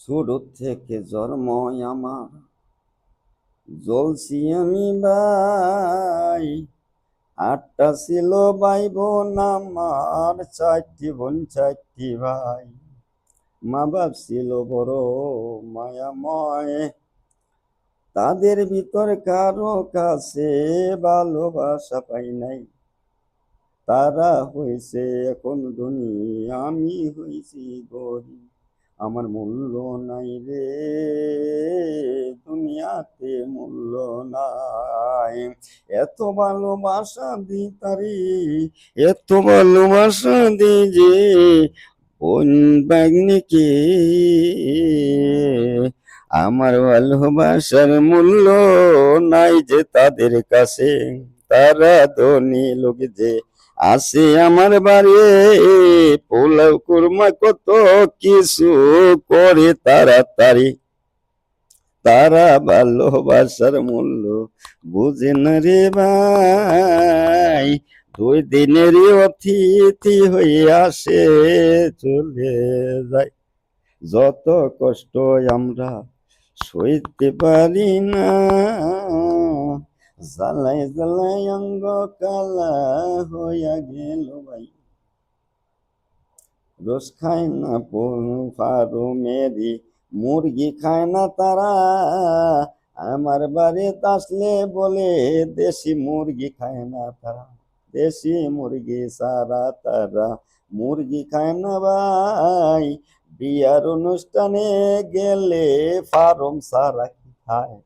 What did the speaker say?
শুরু থেকে জন্ম আমার জ্বলছি আমি ভাই। আটটা ছিল ভাই বোন আমার, চারটি বোন চারটি ভাই। মা বাপ ছিল বড় মায়াময়, তাদের ভিতর কারো কাছে ভালোবাসা পাই নাই। তারা হয়েছে এখন ধনী, আমি হয়েছি গরিব। আমার মূল্য নাই রে, দুনিয়াতে মূল্য নাই। এত ভালোবাসা দি তারি, এত ভালোবাসা দি যে বোন বাগ্নিকে। আমার ভালোবাসার মূল্য নাই যে তাদের কাছে। তারা ধনী লোক যে আসে আমার বাড়ি, পোলাও কুরমা কত কিছু করে তাড়াতাড়ি। তারা ভালোবাসার মূল্য বুঝে না রে ভাই। 2 দিনেরই অতিথি হয়ে আসে, চলে যায়। যত কষ্ট আমরা সইতে পারি না, জ্বালাই জ্বালাই অঙ্গ কালা হইয়া গেল ভাই। রোজ খায় না ফারু মেরি, মুরগি খায় না তারা। আমার বাড়িতে আসলে বলে দেশি মুরগি খায় না তারা। দেশি মুরগি সারা তারা মুরগি খায় না ভাই। বিয়ার অনুষ্ঠানে গেলে ফার্ম সারা খায়।